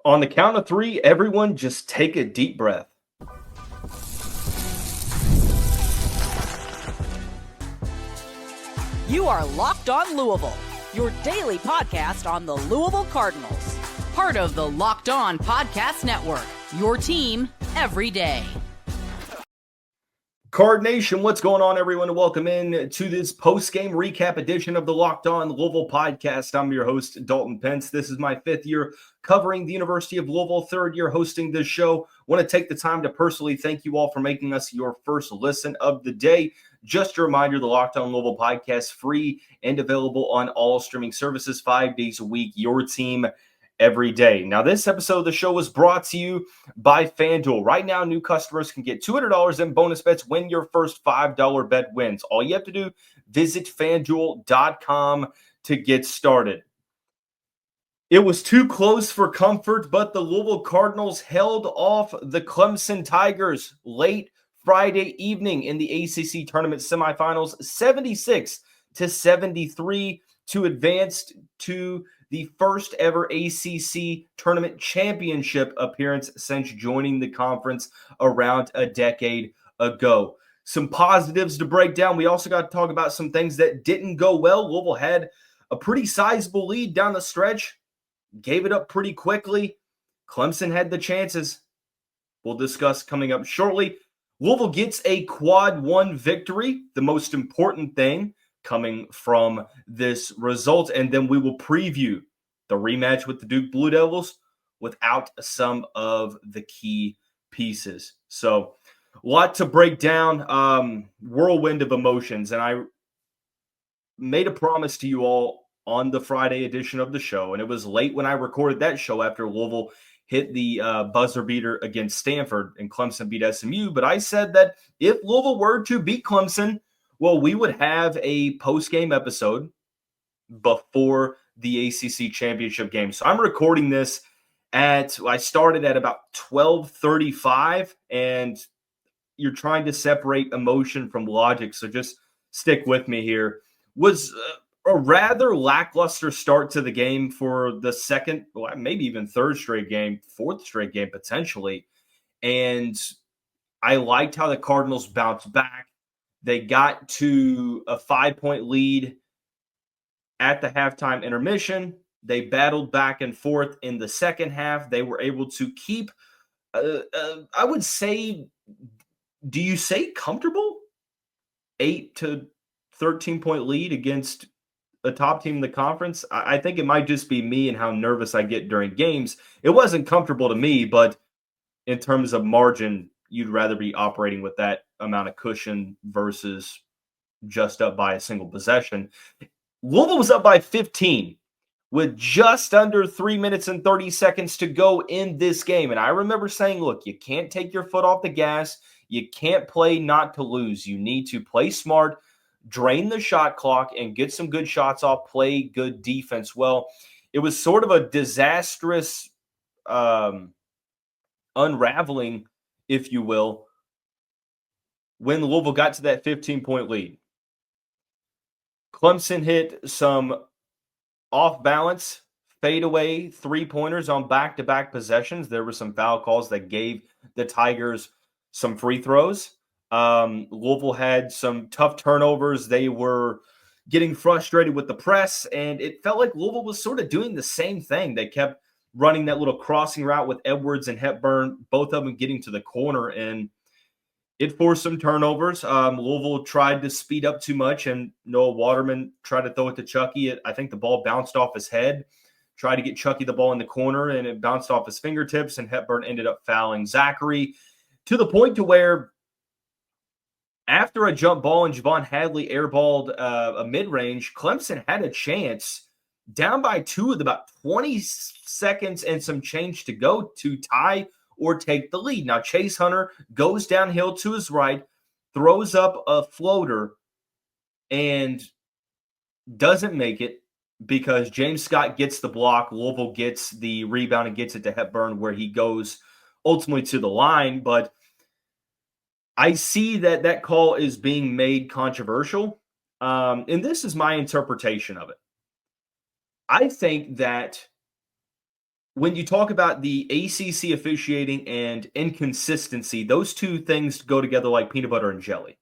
On the count of three, everyone just take a deep breath. You are Locked On Louisville, your daily podcast on the Louisville Cardinals. Part of the Locked On Podcast Network, your team every day. Card Nation, what's going on, everyone? Welcome in to this post-game recap edition of the Locked On Louisville podcast. I'm your host, Dalton Pence. This is my fifth year covering the University of Louisville, third year hosting this show. Want to take the time to personally thank you all for making us your first listen of the day. Just a reminder, the Locked On Louisville podcast, free and available on all streaming services 5 days a week. Your team every day. Now, this episode of the show was brought to you by FanDuel. Right now, new customers can get $200 in bonus bets when your first $5 bet wins. All you have to do, visit FanDuel.com to get started. It was too close for comfort, but the Louisville Cardinals held off the Clemson Tigers late Friday evening in the ACC Tournament Semifinals, 76-73 to advance to the first ever ACC Tournament Championship appearance since joining the conference around a decade ago. Some positives to break down. We also got to talk about some things that didn't go well. Louisville had a pretty sizable lead down the stretch, gave it up pretty quickly. Clemson had the chances. We'll discuss coming up shortly. Louisville gets a quad one victory, the most important thing coming from this result, and then we will preview the rematch with the Duke Blue Devils without some of the key pieces. So, a lot to break down, whirlwind of emotions, and I made a promise to you all on the Friday edition of the show, and it was late when I recorded that show after Louisville hit the buzzer beater against Stanford and Clemson beat SMU, but I said that if Louisville were to beat Clemson, well, we would have a post-game episode before the ACC Championship game. So I'm recording this I started at about 12:35, and you're trying to separate emotion from logic, so just stick with me here. Was a rather lackluster start to the game for the second, well, maybe even third straight game, fourth straight game potentially. And I liked how the Cardinals bounced back. They got to a 5-point lead at the halftime intermission. They battled back and forth in the second half. They were able to keep, I would say, do you say comfortable? 8 to 13-point lead against a top team in the conference. I think it might just be me and how nervous I get during games. It wasn't comfortable to me, but in terms of margin, you'd rather be operating with that amount of cushion versus just up by a single possession. Louisville was up by 15 with just under 3 minutes and 30 seconds to go in this game. And I remember saying, look, you can't take your foot off the gas. You can't play not to lose. You need to play smart, drain the shot clock, and get some good shots off, play good defense. Well, it was sort of a disastrous unraveling, if you will, when Louisville got to that 15-point lead. Clemson hit some off-balance, fadeaway three-pointers on back-to-back possessions. There were some foul calls that gave the Tigers some free throws. Louisville had some tough turnovers. They were getting frustrated with the press, and it felt like Louisville was sort of doing the same thing. They kept running that little crossing route with Edwards and Hepburn, both of them getting to the corner, and it forced some turnovers. Louisville tried to speed up too much, and Noah Waterman tried to throw it to Chucky. I think the ball bounced off his head, tried to get Chucky the ball in the corner, and it bounced off his fingertips, and Hepburn ended up fouling Zachary to the point to where after a jump ball and Javon Hadley airballed a mid-range, Clemson had a chance down by 2 with about 20 seconds and some change to go to tie or take the lead. Now, Chase Hunter goes downhill to his right, throws up a floater, and doesn't make it because James Scott gets the block. Louisville gets the rebound and gets it to Hepburn, where he goes ultimately to the line. But I see that call is being made controversial, and this is my interpretation of it. I think that when you talk about the ACC officiating and inconsistency, those two things go together like peanut butter and jelly.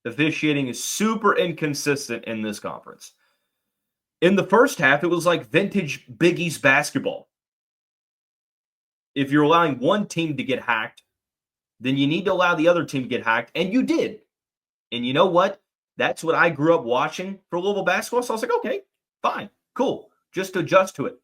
Officiating is super inconsistent in this conference. In the first half, it was like vintage Big East basketball. If you're allowing one team to get hacked, then you need to allow the other team to get hacked, and you did. And you know what? That's what I grew up watching for Louisville basketball, so I was like, okay, fine, cool, just adjust to it.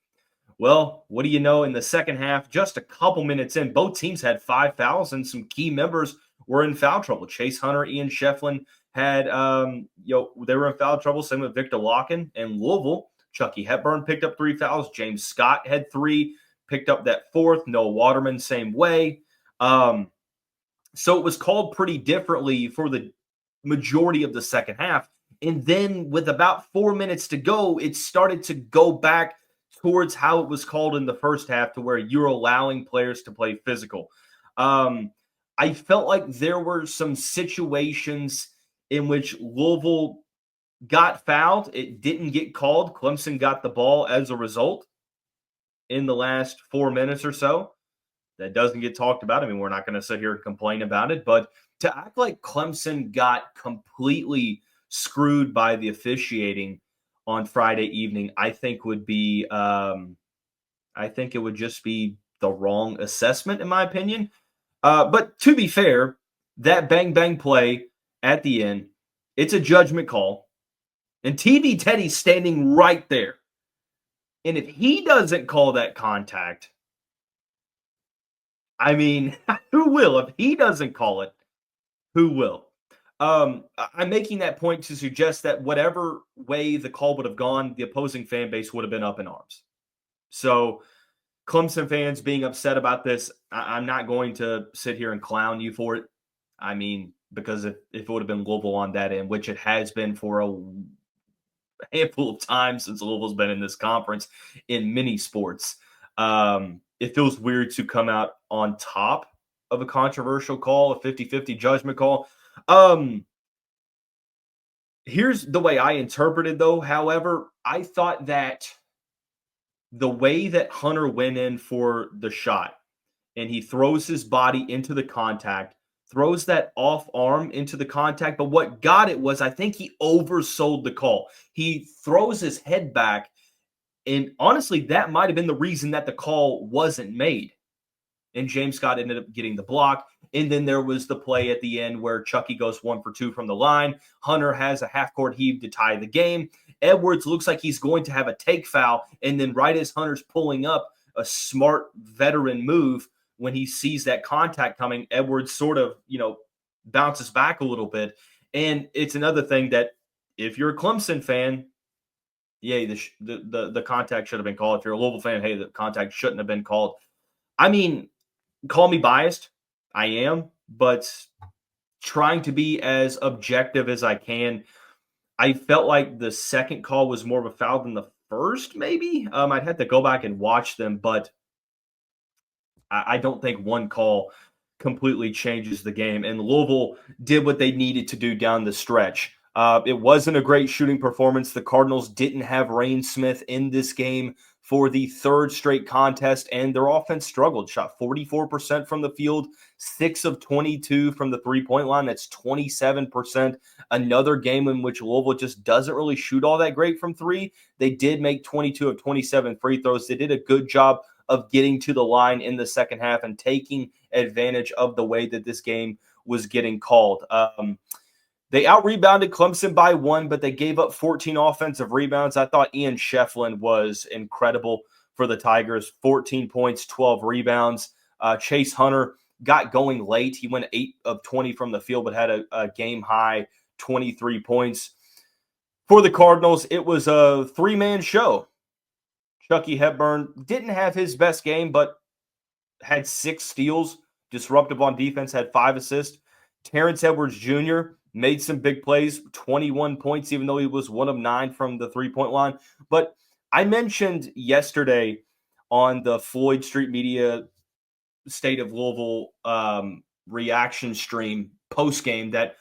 Well, what do you know, in the second half, just a couple minutes in, both teams had 5 fouls, and some key members were in foul trouble. Chase Hunter, Ian Shefflin had, they were in foul trouble. Same with Victor Locken and Louisville. Chucky Hepburn picked up 3 fouls. James Scott had 3, picked up that 4th. Noah Waterman, same way. So it was called pretty differently for the majority of the second half. And then with about 4 minutes to go, it started to go back towards how it was called in the first half, to where you're allowing players to play physical. I felt like there were some situations in which Louisville got fouled. It didn't get called. Clemson got the ball as a result in the last 4 minutes or so. That doesn't get talked about. I mean, we're not going to sit here and complain about it, but to act like Clemson got completely screwed by the officiating on Friday evening, I think would be, I think it would just be the wrong assessment, in my opinion. But to be fair, that bang play at the end, it's a judgment call, and TV Teddy's standing right there. And if he doesn't call that contact, I mean, who will? If he doesn't call it, who will? I'm making that point to suggest that whatever way the call would have gone, the opposing fan base would have been up in arms. So Clemson fans being upset about this, I'm not going to sit here and clown you for it. I mean, because if it would have been Louisville on that end, which it has been for a handful of times since Louisville's been in this conference in many sports, it feels weird to come out on top of a controversial call, a 50-50 judgment call. Here's the way I interpreted, though. However, I thought that the way that Hunter went in for the shot, and he throws his body into the contact, throws that off arm into the contact, but what got it was, I think he oversold the call. He throws his head back, and honestly, that might have been the reason that the call wasn't made. And James Scott ended up getting the block. And then there was the play at the end where Chucky goes 1 for 2 from the line. Hunter has a half-court heave to tie the game. Edwards looks like he's going to have a take foul. And then right as Hunter's pulling up, a smart veteran move, when he sees that contact coming, Edwards sort of, bounces back a little bit. And it's another thing that if you're a Clemson fan, yeah, the contact should have been called. If you're a Louisville fan, hey, the contact shouldn't have been called. I mean, call me biased. I am, but trying to be as objective as I can. I felt like the second call was more of a foul than the first, maybe. I'd have to go back and watch them, but I don't think one call completely changes the game. And Louisville did what they needed to do down the stretch. It wasn't a great shooting performance. The Cardinals didn't have Rain Smith in this game for the 3rd straight contest, and their offense struggled. Shot 44% from the field, 6 of 22 from the three-point line. That's 27%. Another game in which Louisville just doesn't really shoot all that great from 3. They did make 22 of 27 free throws. They did a good job of getting to the line in the second half and taking advantage of the way that this game was getting called. They out-rebounded Clemson by 1, but they gave up 14 offensive rebounds. I thought Ian Shefflin was incredible for the Tigers. 14 points, 12 rebounds. Chase Hunter got going late. He went 8 of 20 from the field, but had a game-high 23 points. For the Cardinals, it was a 3-man show. Chucky Hepburn didn't have his best game, but had 6 steals, disruptive on defense, had 5 assists. Terrence Edwards Jr. made some big plays, 21 points, even though he was 1 of 9 from the three-point line. But I mentioned yesterday on the Floyd Street Media State of Louisville reaction stream post-game that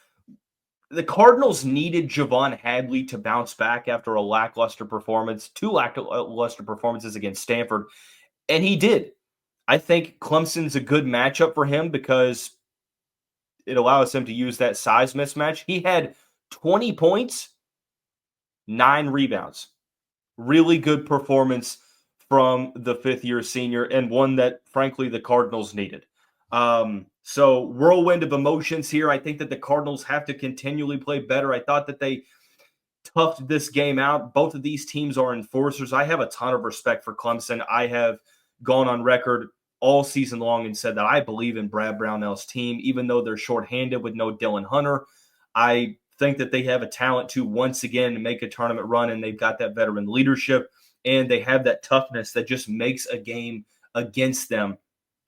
the Cardinals needed Javon Hadley to bounce back after a lackluster performance, 2 lackluster performances against Stanford, and he did. I think Clemson's a good matchup for him because it allows him to use that size mismatch. He had 20 points, 9 rebounds. Really good performance from the fifth-year senior, and one that, frankly, the Cardinals needed. So whirlwind of emotions here. I think that the Cardinals have to continually play better. I thought that they toughed this game out. Both of these teams are enforcers. I have a ton of respect for Clemson. I have gone on record all season long and said that I believe in Brad Brownell's team, even though they're shorthanded with no Dylan Hunter. I think that they have a talent to once again make a tournament run, and they've got that veteran leadership, and they have that toughness that just makes a game against them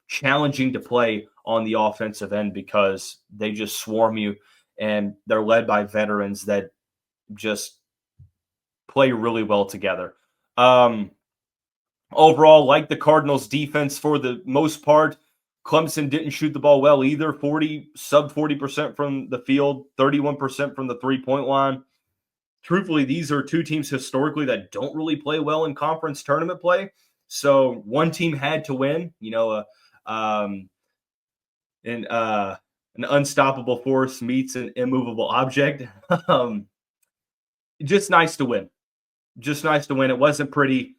challenging to play on the offensive end because they just swarm you, and they're led by veterans that just play really well together. Overall, like the Cardinals defense for the most part, Clemson didn't shoot the ball well either. Sub 40% from the field, 31% from the three-point line. Truthfully, these are two teams historically that don't really play well in conference tournament play. So one team had to win, an unstoppable force meets an immovable object. Just nice to win. It wasn't pretty,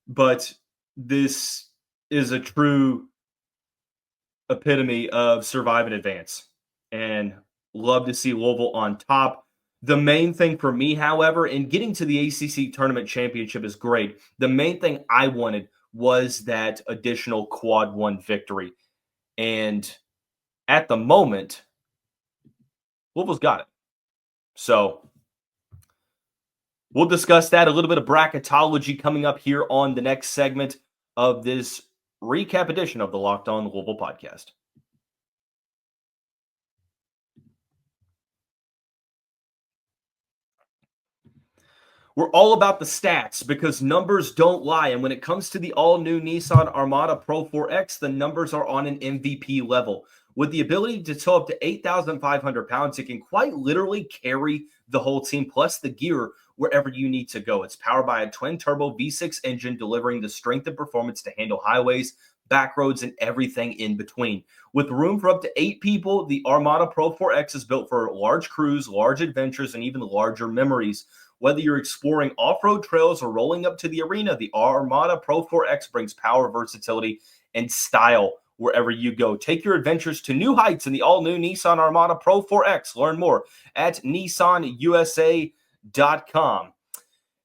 but this is a true epitome of survive and advance, and love to see Louisville on top. The main thing for me, however, in getting to the ACC Tournament Championship is great. The main thing I wanted was that additional quad one victory. And at the moment, Louisville's got it. So we'll discuss that, a little bit of bracketology coming up here on the next segment of this recap edition of the Locked On Louisville podcast. We're all about the stats because numbers don't lie. And when it comes to the all-new Nissan Armada Pro 4X, the numbers are on an MVP level. With the ability to tow up to 8,500 pounds, it can quite literally carry the whole team, plus the gear, wherever you need to go. It's powered by a twin-turbo V6 engine, delivering the strength and performance to handle highways, back roads, and everything in between. With room for up to 8 people, the Armada Pro 4X is built for large crews, large adventures, and even larger memories. Whether you're exploring off-road trails or rolling up to the arena, the Armada Pro 4X brings power, versatility, and style wherever you go. Take your adventures to new heights in the all-new Nissan Armada Pro 4X. Learn more at nissanusa.com.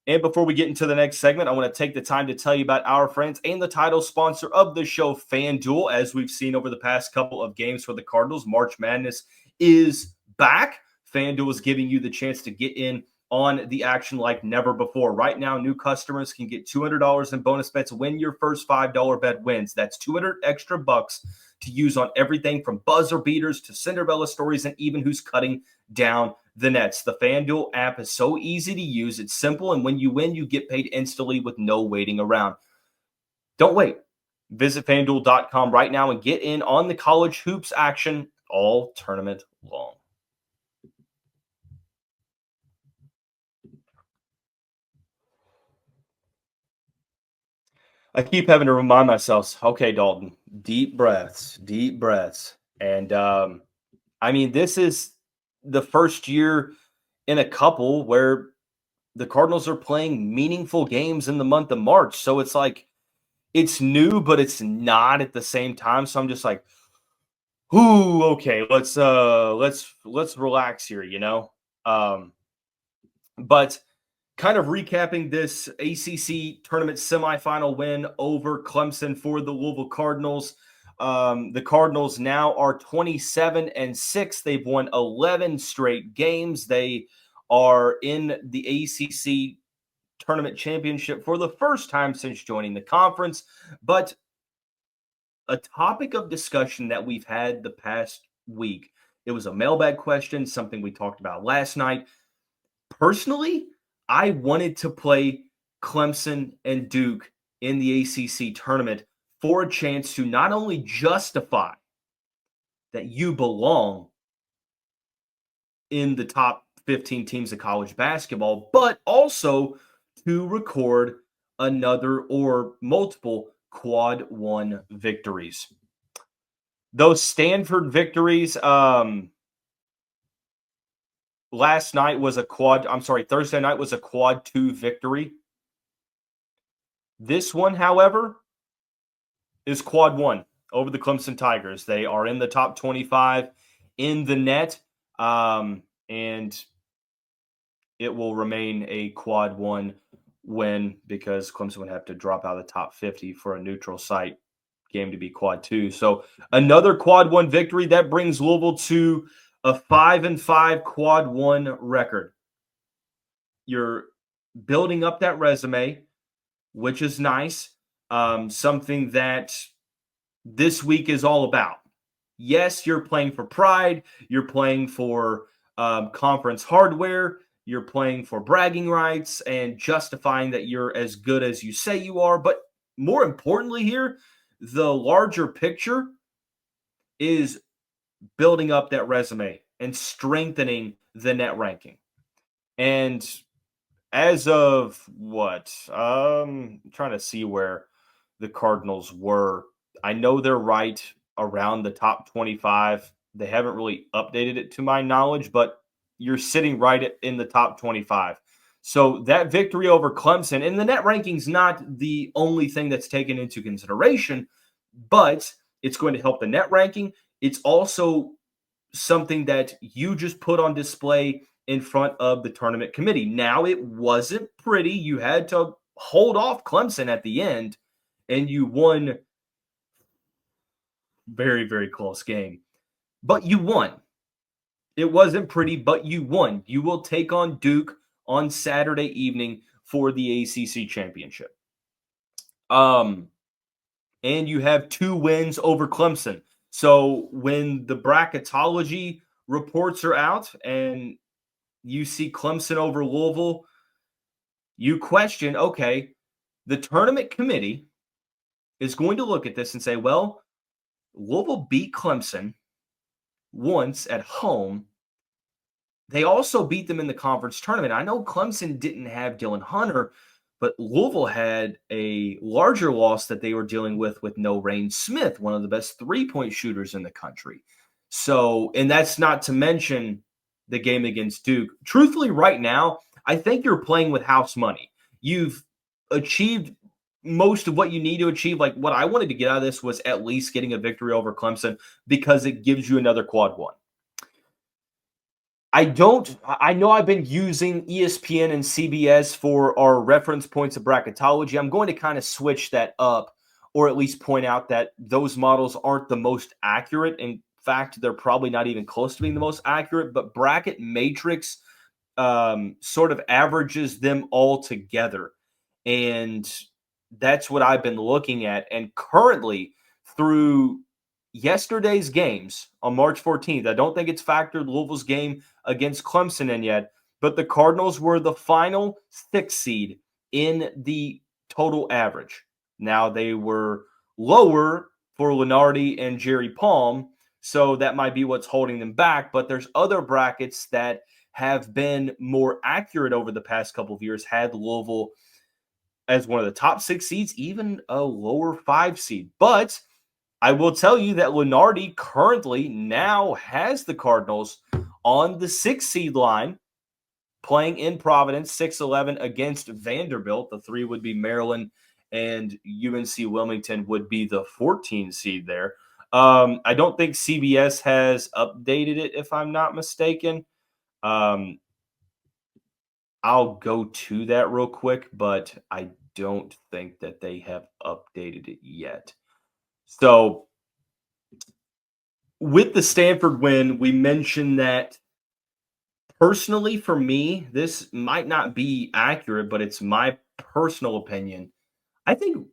And before we get into the next segment, I want to take the time to tell you about our friends and the title sponsor of the show, FanDuel. As we've seen over the past couple of games for the Cardinals, March Madness is back. FanDuel is giving you the chance to get in on the action like never before. Right now, new customers can get $200 in bonus bets when your first $5 bet wins. That's 200 extra bucks to use on everything from buzzer beaters to Cinderella stories and even who's cutting down the nets. The FanDuel app is so easy to use. It's simple, and when you win, you get paid instantly with no waiting around. Don't wait. Visit FanDuel.com right now and get in on the college hoops action all tournament long. I keep having to remind myself, okay, Dalton, deep breaths. And this is the first year in a couple where the Cardinals are playing meaningful games in the month of March. So it's like, it's new, but it's not at the same time. So I'm just like, ooh, okay, let's relax here, But kind of recapping this ACC tournament semifinal win over Clemson for the Louisville Cardinals. The Cardinals now are 27-6. They've won 11 straight games. They are in the ACC Tournament Championship for the first time since joining the conference. But a topic of discussion that we've had the past week, it was a mailbag question, something we talked about last night. Personally, I wanted to play Clemson and Duke in the ACC tournament for a chance to not only justify that you belong, in the top 15 teams of college basketball, but also to record another or multiple quad one victories. Those Stanford victories, Thursday night was a quad two victory. This one, however, is quad one over the Clemson Tigers. They are in the top 25 in the net, and it will remain a quad one win because Clemson would have to drop out of the top 50 for a neutral site game to be quad two. So another quad one victory that brings Louisville to a 5-5 quad one record. You're building up that resume, which is nice. Something that this week is all about. Yes, you're playing for pride. You're playing for conference hardware. You're playing for bragging rights and justifying that you're as good as you say you are. But more importantly here, the larger picture is building up that resume and strengthening the net ranking. And as of what? I'm trying to see where the Cardinals were. I know they're right around the top 25. They haven't really updated it to my knowledge, but you're sitting right in the top 25. So that victory over Clemson, and the net ranking's not the only thing that's taken into consideration, but it's going to help the net ranking. It's also something that you just put on display in front of the tournament committee. Now, it wasn't pretty. You had to hold off Clemson at the end, and you won. Very, very close game. But you won. It wasn't pretty, but you won. You will take on Duke on Saturday evening for the ACC Championship. And you have 2 wins over Clemson. So when the bracketology reports are out and you see Clemson over Louisville, you question, okay, the tournament committee is going to look at this and say, well, Louisville beat Clemson once at home. They also beat them in the conference tournament. I know Clemson didn't have Dylan Hunter, but Louisville had a larger loss that they were dealing with No Rain Smith, one of the best three-point shooters in the country. So, and that's not to mention the game against Duke. Truthfully, right now, I think you're playing with house money. You've achieved most of what you need to achieve. Like, what I wanted to get out of this was at least getting a victory over Clemson because it gives you another quad one. I know I've been using ESPN and CBS for our reference points of bracketology. I'm going to kind of switch that up, or at least point out that those models aren't the most accurate. In fact, they're probably not even close to being the most accurate, but Bracket Matrix sort of averages them all together. And that's what I've been looking at. And currently, through yesterday's games on March 14th, I don't think it's factored Louisville's game against Clemson in yet, but the Cardinals were the final 6th seed in the total average. Now, they were lower for Lunardi and Jerry Palm, so that might be what's holding them back, but there's other brackets that have been more accurate over the past couple of years, had Louisville as one of the top 6 seeds, even a lower 5 seed. But I will tell you that Lunardi currently now has the Cardinals on the 6 seed line, playing in Providence, 6-11 against Vanderbilt. The 3 would be Maryland, and UNC Wilmington would be the 14 seed there. I don't think CBS has updated it, if I'm not mistaken. I'll go to that real quick, but I don't think that they have updated it yet. So with the Stanford win, we mentioned that personally for me, this might not be accurate, but it's my personal opinion. I think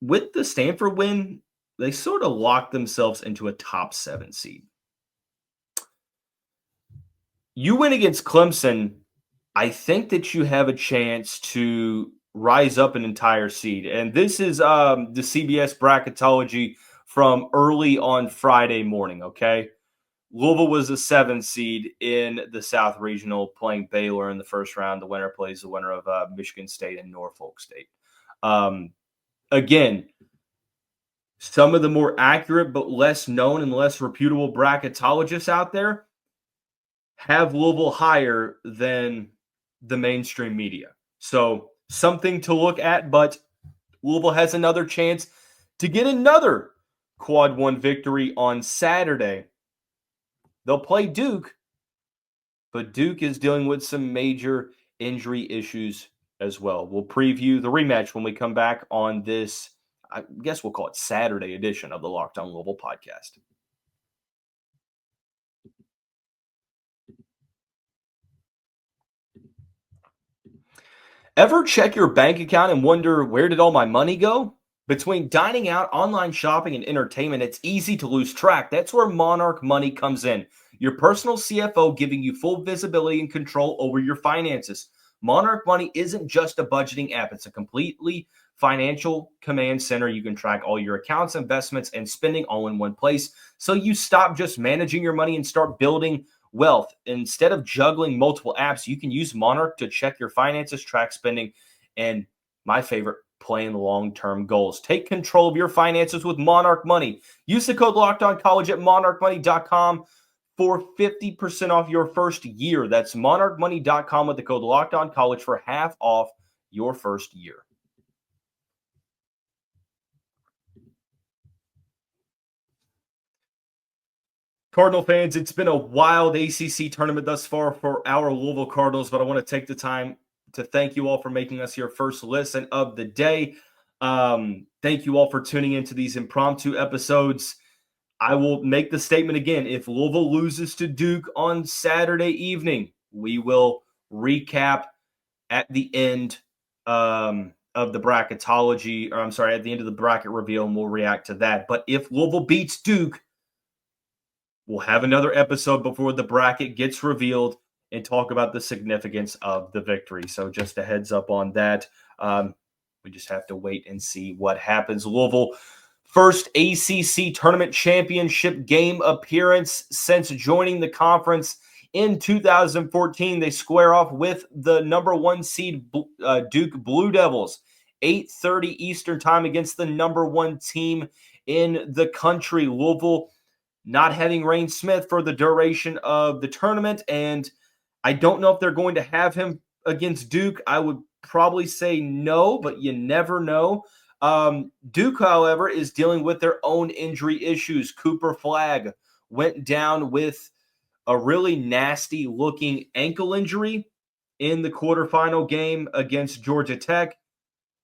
with the Stanford win, they sort of locked themselves into a top 7 seed. You win against Clemson, I think that you have a chance to rise up an entire seed. And this is the CBS bracketology from early on Friday morning, okay? Louisville was a 7 seed in the South Regional, playing Baylor in the first round. The winner plays the winner of Michigan State and Norfolk State. Again, some of the more accurate but less known and less reputable bracketologists out there have Louisville higher than the mainstream media. So something to look at, but Louisville has another chance to get another quad one victory on Saturday. They'll play Duke, but Duke is dealing with some major injury issues as well. We'll preview the rematch when we come back on this, I guess we'll call it Saturday edition of the Locked On Louisville podcast. Ever check your bank account and wonder, where did all my money go? Between dining out, online shopping, and entertainment, it's easy to lose track. That's where Monarch Money comes in. Your personal CFO giving you full visibility and control over your finances. Monarch Money isn't just a budgeting app. It's a completely financial command center. You can track all your accounts, investments, and spending all in one place. So you stop just managing your money and start building wealth. Instead of juggling multiple apps, you can use Monarch to check your finances, track spending, and my favorite, plan long-term goals. Take control of your finances with Monarch Money. Use the code LOCKEDONCollege at monarchmoney.com for 50% off your first year. That's monarchmoney.com with the code LOCKEDONCollege for half off your first year. Cardinal fans, it's been a wild ACC tournament thus far for our Louisville Cardinals, but I want to take the time to thank you all for making us your first listen of the day. Thank you all for tuning into these impromptu episodes. I will make the statement again. If Louisville loses to Duke on Saturday evening, we will recap at the end of the bracketology, or I'm sorry, at the end of the bracket reveal, and we'll react to that. But if Louisville beats Duke, we'll have another episode before the bracket gets revealed and talk about the significance of the victory. So just a heads up on that. We just have to wait and see what happens. Louisville, first ACC Tournament Championship game appearance since joining the conference in 2014. They square off with the number 1 seed Duke Blue Devils, 8:30 Eastern time against the number 1 team in the country. Louisville not having Rain Smith for the duration of the tournament, and I don't know if they're going to have him against Duke. I would probably say no, but you never know. Duke, however, is dealing with their own injury issues. Cooper Flagg went down with a really nasty-looking ankle injury in the quarterfinal game against Georgia Tech.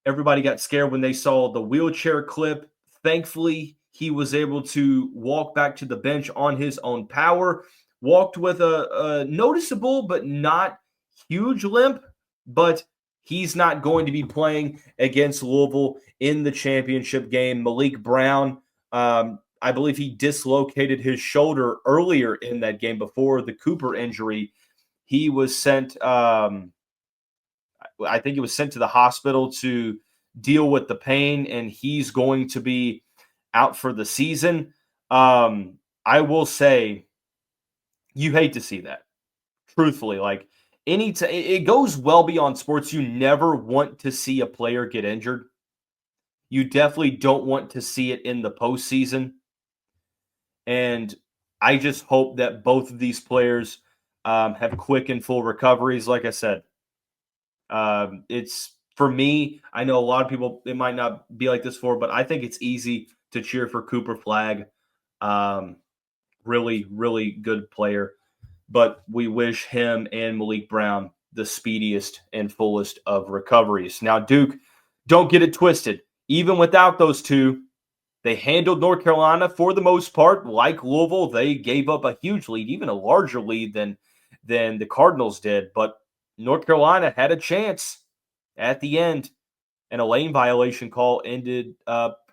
Everybody got scared when they saw the wheelchair clip. Thankfully, he was able to walk back to the bench on his own power. Walked with a noticeable but not huge limp, but he's not going to be playing against Louisville in the championship game. Maliq Brown, I believe he dislocated his shoulder earlier in that game before the Cooper injury. He was sent, I think he was sent to the hospital to deal with the pain, and he's going to be out for the season. I will say, you hate to see that. Truthfully, like it goes well beyond sports. You never want to see a player get injured. You definitely don't want to see it in the postseason. And I just hope that both of these players have quick and full recoveries. Like I said, it's for me. I know a lot of people, it might not be like this for, but I think it's easy to cheer for Cooper Flagg. Really, really good player. But we wish him and Maliq Brown the speediest and fullest of recoveries. Now, Duke, don't get it twisted. Even without those two, they handled North Carolina for the most part. Like Louisville, they gave up a huge lead, even a larger lead than the Cardinals did. But North Carolina had a chance at the end, and a lane violation call ended up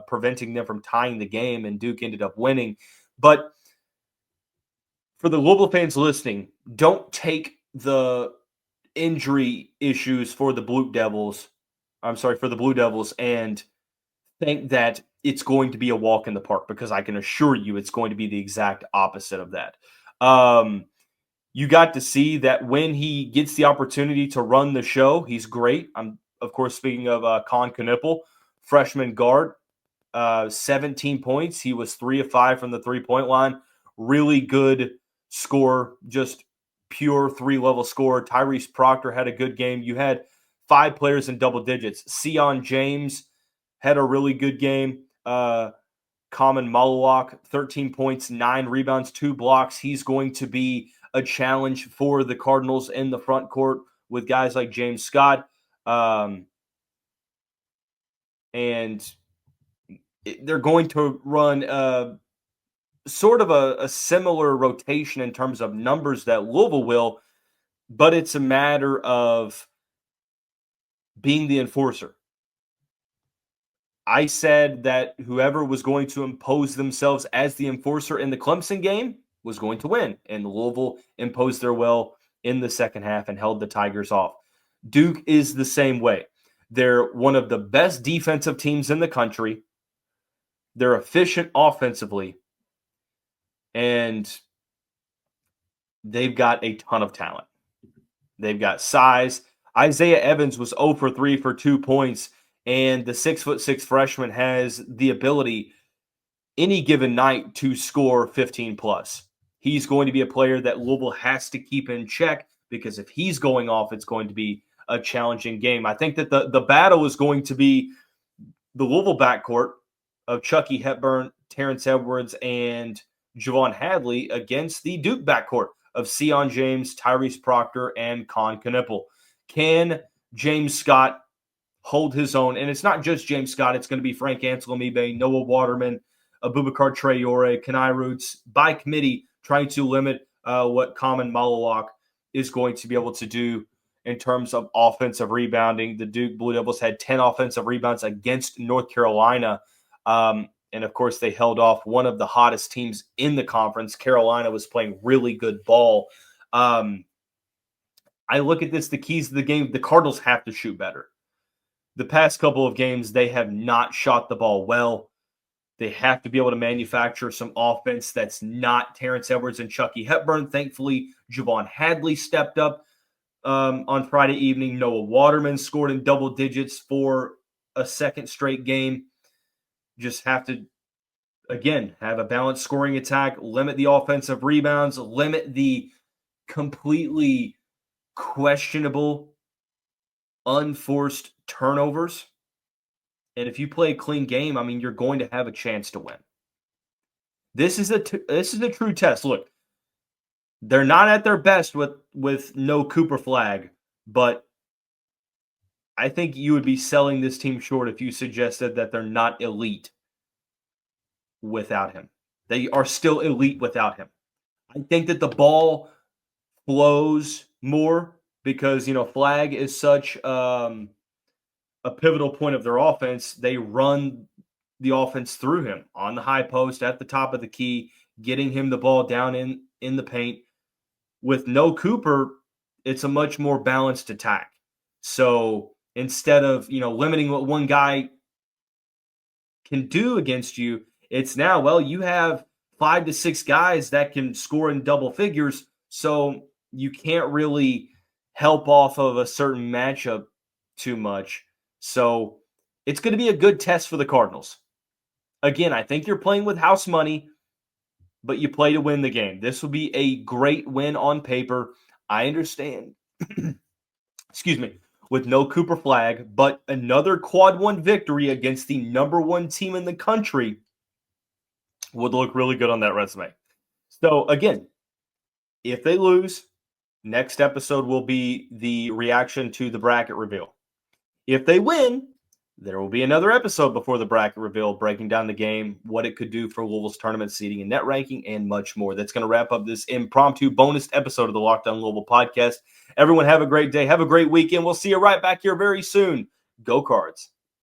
preventing them from tying the game, and Duke ended up winning. But for the Louisville fans listening, don't take the injury issues for the Blue Devils and think that it's going to be a walk in the park, because I can assure you it's going to be the exact opposite of that. You got to see that when he gets the opportunity to run the show, he's great. I'm, of course, speaking of Con Knipple, freshman guard, 17 points. He was 3 of 5 from the three-point line. Really good score, just pure three-level score. Tyrese Proctor had a good game. You had 5 players in double digits. Sion James had a really good game. Common Maliq, 13 points, 9 rebounds, 2 blocks. He's going to be a challenge for the Cardinals in the front court with guys like James Scott. And they're going to run sort of a similar rotation in terms of numbers that Louisville will, but it's a matter of being the enforcer. I said that whoever was going to impose themselves as the enforcer in the Clemson game was going to win, and Louisville imposed their will in the second half and held the Tigers off. Duke is the same way. They're one of the best defensive teams in the country. They're efficient offensively, and they've got a ton of talent. They've got size. Isaiah Evans was 0 for 3 for 2 points, and the 6'6" freshman has the ability any given night to score 15 plus. He's going to be a player that Louisville has to keep in check, because if he's going off, it's going to be a challenging game. I think that the battle is going to be the Louisville backcourt of Chucky Hepburn, Terrence Edwards, and Javon Hadley against the Duke backcourt of Sion James, Tyrese Proctor, and Con Knipple. Can James Scott hold his own? And it's not just James Scott. It's going to be Frank Anselmibe, Noah Waterman, Abubakar Traore, Kenai Roots, by committee, trying to limit what Common Maliq is going to be able to do in terms of offensive rebounding. The Duke Blue Devils had 10 offensive rebounds against North Carolina. And, of course, they held off one of the hottest teams in the conference. Carolina was playing really good ball. I look at this, the keys of the game, the Cardinals have to shoot better. The past couple of games, they have not shot the ball well. They have to be able to manufacture some offense that's not Terrence Edwards and Chucky Hepburn. Thankfully, Javon Hadley stepped up on Friday evening. Noah Waterman scored in double digits for a second straight game. Just have to, again, have a balanced scoring attack, limit the offensive rebounds, limit the completely questionable, unforced turnovers. And if you play a clean game, I mean, you're going to have a chance to win. This is a true test. Look, they're not at their best with no Cooper Flagg, but I think you would be selling this team short if you suggested that they're not elite without him. They are still elite without him. I think that the ball flows more because, Flagg is such a pivotal point of their offense. They run the offense through him on the high post, at the top of the key, getting him the ball down in the paint. With no Cooper, it's a much more balanced attack. So instead of, limiting what one guy can do against you, it's now, well, you have 5 to 6 guys that can score in double figures, so you can't really help off of a certain matchup too much. So it's going to be a good test for the Cardinals. Again, I think you're playing with house money, but you play to win the game. This will be a great win on paper. I understand. Excuse me. With no Cooper Flagg, but another quad one victory against the number 1 team in the country would look really good on that resume. So again, if they lose, next episode will be the reaction to the bracket reveal. If they win, there will be another episode before the bracket reveal, breaking down the game, what it could do for Louisville's tournament seeding and net ranking, and much more. That's going to wrap up this impromptu bonus episode of the Locked On Louisville podcast. Everyone have a great day. Have a great weekend. We'll see you right back here very soon. Go Cards.